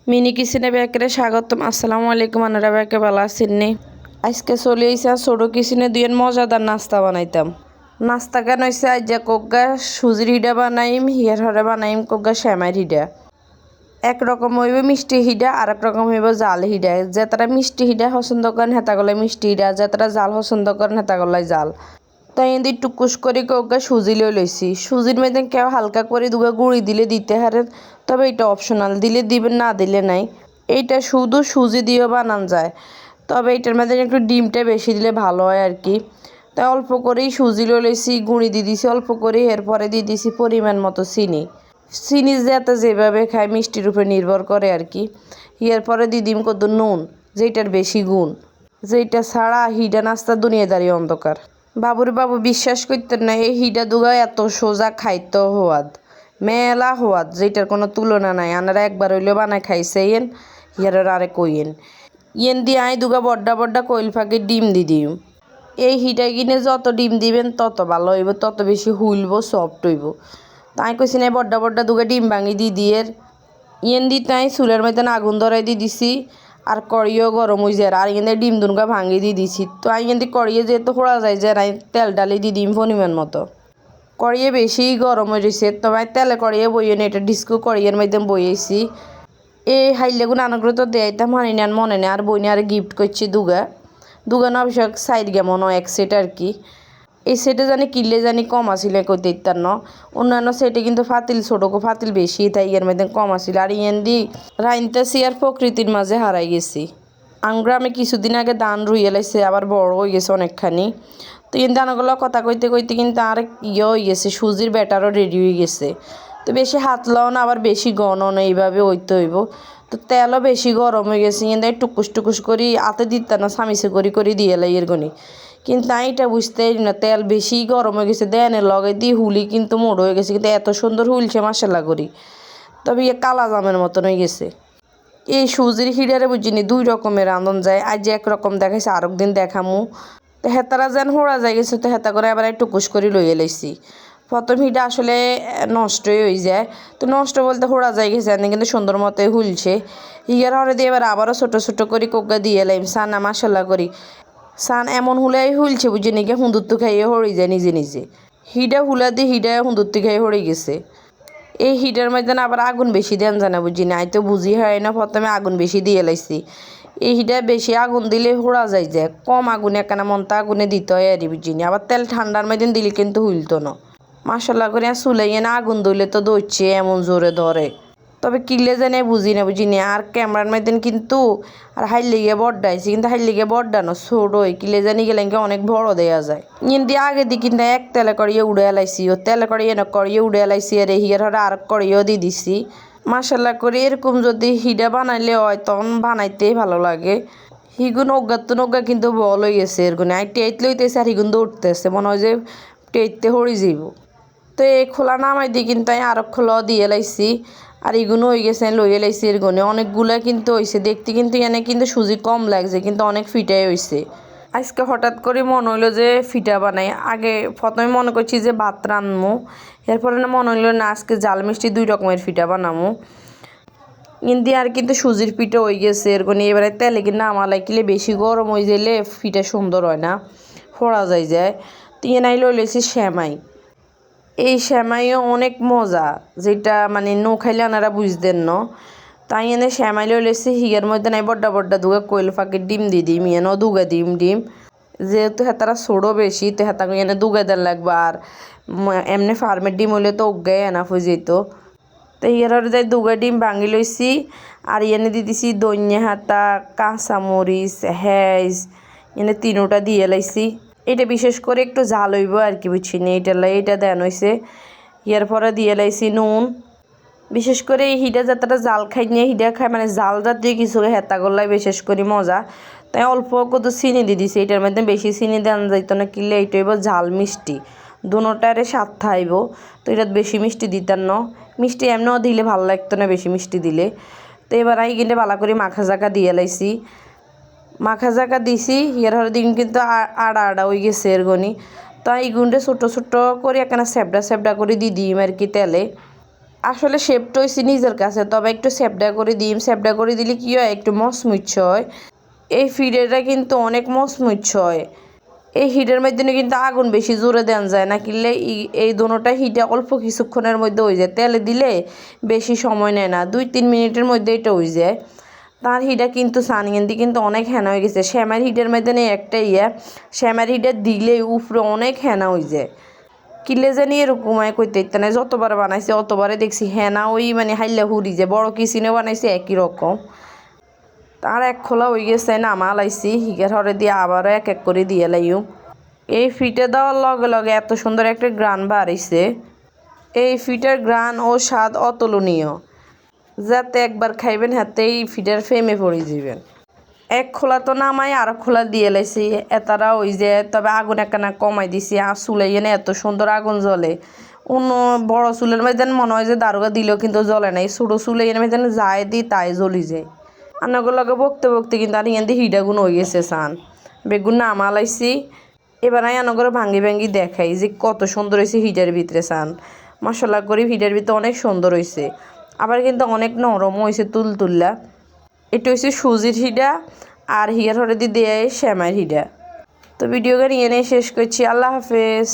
Mini কিচেনে ব্যাকেরে স্বাগতম। আসসালামু আলাইকুম। আনারা ব্যাকে ভালো আছেন নি? আজকে চলে আইসা ছোটো কিচেনে দুইয়ের মজাদার নাস্তা বানাইতাম। নাস্তা কেন হয়েছে আজ যে কোগা সুজির হিডা বানাইম, হিয়ার হরে বানাইম কোগা শ্যামাইর হিডা। একরকম হইব মিষ্টি হিডা আর এক রকম হইব জাল হিডা। যে তারা মিষ্টি হিডা পছন্দ করেন হেতাগলায় মিষ্টি হিডা, যে তারা জাল পছন্দ করেন হেতাগলায় জাল। তাই এদি টুকুস করে কোগা সুজি লইছি। সুজির মধ্যে কেউ হালকা করে দুগা গুঁড়ি দিলে দিতে হারেন, তবে এটা অপশনাল, দিলে দিবেন না দিলে নাই। এইটা শুধু সুজি দিয়েও বানান যায়, তবে এটার মধ্যে একটু ডিমটা বেশি দিলে ভালো হয় আর কি। তাই অল্প করেই সুজি লইছি, গুঁড়ি দিয়ে দিছি অল্প করে, এরপরে দিয়ে দিছি পরিমাণ মতো চিনি। চিনি যাতে যেভাবে খায় মিষ্টির উপরে নির্ভর করে আর কি। এরপরে দিয়ে দিম কত নুন, যেটার বেশি গুণ, যেটা ছাড়া হিডা নাস্তা দুনিয়াদারি অন্ধকার। বাবুরে বাবু বিশ্বাস করতেন না, এই হিডা দুগা এত সোজা খাইতো হওয়াদ, মেলা হওয়াদ, যেটার কোনো তুলনা নাই। আনারা একবার হইলেও বানায় খাইছেন, ইয়ার আরে কইয়েন। ইয়েন দিয়ে আই দুগা বড্ডা বড্ডা কইল ফাঁকে ডিম দি দিম। এই হিডা কিনে যত ডিম দিবেন তত ভালো হইব, তত বেশি হুইলব, সফট হইব। তাই কইছি না বড্ডা বড্ডা দুগা ডিম ভাঙি দি দিয়ে ইয়েন দি তাই চুলের মধ্যে আগুন ধরাই দিয়ে দিছি। আর কড়িও গরম হয়ে যায়, আর এখানে ডিম দুনকা ভাঙি দিয়ে দিছি। তো আমি কিন্তু কড়িয়ে যেহেতু খোড়া যায় যে আমি তেল ডালি দিয়ে দিম পরিমাণ মতো। কড়িয়ে বেশি গরম হয়ে রয়েছে, তবে তেলে কড়িয়ে বইয়ে নি, এটা ডিস্কো কড়িয়ের মধ্যে বইয়েছি। এই হাইলেগুন আনগ্রহ তো দেয়তাম হানি নেন মনে নেই, আর বইনে আর গিফট করছি দুগা দুগা না অবশ্য সাইড গেমন এক সেট আর কি। এই সেটে জানি কিনলে জানি কম আসিল কইতে ইত্যার ন, অন্যান্য সেটে কিন্তু ফাতিল ছোটকো ফাতিল বেশি, তাই এর মধ্যে কম আসিল। আর ইয়েন দি রাইনতাছি আর প্রকৃতির মাঝে হারাই গেছি। আমি কিছুদিন আগে ধান রুইয়ে লাইছে, আবার বড় হয়ে গেছে অনেকখানি। তো ইয়েন ধানগুলো কথা কইতে কইতে কিন্তু আর হয়ে গেছে, সুজির ব্যাটারও রেডি হয়ে গেছে। তো বেশি হাত লাও না, আবার বেশি গণও না, এইভাবে হইতে হইব। তো তেলও বেশি গরম হয়ে গেছে, কিন্তু টুকুস টুকুস করি হাতে দিতে না, সামিসে করি দিয়ে লাই এর গনি। কিন্তু আমি এটা বুঝতে না, তেল বেশি গরম হয়ে গেছে, দেনের লগে দিয়ে হুলি কিন্তু মোড় হয়ে গেছে, কিন্তু এত সুন্দর হুলছে মাসাল্লা করি। তবে ইয়ে কালা জামের মতন হয়ে গেছে। এই সুজির হিডারে বুঝিনি দুই রকমের রাঁধন যায়, আজ একরকম দেখাইছে আরেক দিন দেখামু। তো হেতারা যেন হোড়া যায় গেছে, তো হেতা করে আবার টুকুস করে লইয়ে লাইছি। প্রথম হিডা আসলে নষ্টই হয়ে যায়, তো নষ্ট বলতে হোড়া যায় গেছে, কিন্তু সুন্দর মতোই হুলছে। হিগার হরে দিয়ে এবার আবারও ছোটো ছোটো করে কোকা দিয়ে লাইম সানা মাসাল্লা করি। সান এমন হুলাই হুলছে বুঝি নাকি হুন্দুত্তু খাইয়ে হয়ে যায় নিজে নিজে। হিডা হুলা দিয়ে হিডা হুন্দুত্তু খাইয়ে হরে গেছে। এই হিটার মধ্যে আবার আগুন বেশি দেন জানা বুঝি না, তো বুঝি হয় না, প্রথমে আগুন বেশি দিয়ে লাইছি। এই হিটা বেশি আগুন দিলে হোড়া যায় যে, কম আগুনে একখানা মনটা আগুনে দিতে হয় আর বুঝি না। আবার তেল ঠান্ডার মধ্যে দিলে কিন্তু হুইলতো না। মাসাল্লা করে চুলাইয়ে না আগুন দিলে তো দইছে এমন জোরে ধরে। তবে কিলে জানে বুঝি না। আর ক্যামেরার মধ্যে কিন্তু আর হাইলে গিয়ে বড্ডা আইসি, কিন্তু হাইলে গিয়ে বড্ডা না ছোট হই, কিলে জানি গেলে অনেক বড় দেয়া যায়। কিন্তু আগে দি কিন্তু এক তেলে করিয়ে উড়ে এলাইছি, ও তেলে করিয়ে না করিয়ে উড়ে এলাইছি, আর হিয়ার হরে আর করিয়েও দিয়ে দিছি। মাসাল্লা করে এরকম যদি হিডা বানাইলে হয় তখন বানাইতেই ভালো লাগে। হিগুন অজ্ঞা কিন্তু বল হয়ে গেছে এরগুনে, আর টেট লইতেছে আর হিগুন দৌড়তেছে, মনে হয় যে টেটতে হরি যাইব। তো এই খোলা নামাই দিয়ে কিন্তু আমি আরো খোলাও দিয়ে লাইছি। আর এগুলো হয়ে গেছে লইয়ে লাইছি এর গনে অনেকগুলা কিন্তু হয়েছে, দেখতে কিন্তু এনে কিন্তু সুজি কম লাগছে, কিন্তু অনেক ফিটাই হয়েছে। আজকে হঠাৎ করে মনে হইলো যে ফিটা বানাই। আগে প্রথমে মনে করছি যে ভাত রানমু, এরপরে না মনে হইলো না আজকে জাল মিষ্টি দুই রকমের ফিটা বানামু। কিন্তু আর কিন্তু সুজির পিঠা হয়ে গেছে এরকম। এবারে তেলে কিন্তু নামালাই কিলে বেশি গরম হয়ে যাইলে ফিটা সুন্দর হয় না, ফোড়া যায়। তো এনাই লইলেছি শ্যামাই। এই শ্যামাইও অনেক মজা, যেটা মানে নো খাইলে আনারা বুঝতেন ন। তাই এনে শ্যামাই লইলেছি, হিগার মধ্যে নাই বড্ডা বড্ডা দুগা কোয়েল ফাঁকে ডিম দিয়ে দিম, এনে দুগা ডিম। যেহেতু হেতারা ছোড়ো বেশি, তো হেতাকে এনে দুগা দেন লাগবে। আর এমনি ফার্মের ডিম হইলে তো উগাই এনাফ হয়ে যেত। তো হিয়ার যাই দুগা ডিম ভাঙি লইছি। আর এনে দিয়ে দিছি দইন্যা হাতা, কাঁচামরিচ, হেঁজ, এনে তিনোটা দিয়ে লাইছি। এটা বিশেষ করে একটু ঝাল হইব আর কি বুঝছি না, এটা দেন হয়েছে। ইয়ার পরে দিয়ে লাইছি নুন। বিশেষ করে এই হিডা যাত্রা জাল খাই নিয়ে হিডা খায়, মানে জাল জাতীয় কিছু হেতা করলাই বিশেষ করে মজা। তাই অল্প কত চিনি দিয়ে দিছি, এটার মধ্যে বেশি চিনি দেন যাইতো না, কিনলে এইটা হইব ঝাল মিষ্টি দুটারে স্বাদ থাইব। তো এটা বেশি মিষ্টি দিতাম না, মিষ্টি এমনিও দিলে ভালো লাগতো না বেশি মিষ্টি দিলে। তো এবার আমি কিন্তু ভালো করে মাখা জাকা দিয়ে লাইছি। মাখা জাকা দিছি, ইয়ার হরে দিন কিন্তু আড়া হয়ে গেছে এর গনি। তো এই গুন্ডে ছোটো ছোটো করে একখানা স্যাবডা করে দিয়ে দিই আর কি তেলে। আসলে শেপটা হয়েছে নিজের কাছে, তবে একটু স্যাপডা করে দিই, স্যাপডা করে দিলে কী হয় একটু মচমুচ হয়। এই ফিডেরটা কিন্তু অনেক মচমুচ হয়। এই হিটের মধ্যে কিন্তু আগুন বেশি জোরে দেন যায় না, কিনলে এই দোনোটা হিটে অল্প কিছুক্ষণের মধ্যে হয়ে যায়। তেলে দিলে বেশি সময় নেয় না, 2-3 মিনিটের মধ্যে এটা হয়ে যায়। তার হিটা কিন্তু সানগেন্দি কিন্তু অনেক হেনা হয়ে গেছে। শ্যামার হিটের মধ্যে নেই একটা শ্যামার হিটে দিলে উপরে অনেক হেনা হয়ে যায়। কিলে জানি এরকম কইতে ইত্যাদি না, যতবার বানাইছে অতবারে দেখছি হেনা ওই মানে হাইলা হুড়ি যায়। বড় কিচিনে বানাইছে একই রকম। তার এক খোলা হয়ে গেছে না মালাইছি, হিগার হরে দিয়ে আবারও এক এক করে দিয়ে লাইও। এই ফিটে দেওয়ার লগে লগে এত সুন্দর একটা গ্রান বাড়িছে। এই ফিটের গ্রান ও স্বাদ অতুলনীয়। যাতে একবার খাইবেন হাতে এই ফিটের ফেমে পড়ে যাবেন। এক খোলা তো নামাই আর খোলা দিয়ে লাইছি এতারা ওই যে, তবে আগুন একখানা কমাই দিছি। আর চুলাই এনে এত সুন্দর আগুন জ্বলে। অন্য বড় চুলের মধ্যে মনে হয় যে দারুগা দিলেও কিন্তু জ্বলে না, এই ছোটো চুলে এনে মধ্যে যায় দিই তাই জ্বলি যায়। আনাগুলো লগে বকতে বকতে কিন্তু আর ইয়ান দিয়ে হিডাগুন হয়ে গেছে সান। বেগুন নামালাইছি। এবার আমি আনাগরে ভাঙ্গি ভাঙ্গি দেখাই যে কত সুন্দর হয়েছে হিটার ভিতরে সান। মশলা করি হিটার ভিতরে অনেক সুন্দর হয়েছে, আবার কিন্তু অনেক নরম হয়েছে তুলতুল্লা। এটা হচ্ছে সুজির হিডা আর হিয়ার হরে দিয়ে শ্যামার হিডা। তো ভিডিওটা নিয়ে শেষ করছি। আল্লাহ হাফেজ।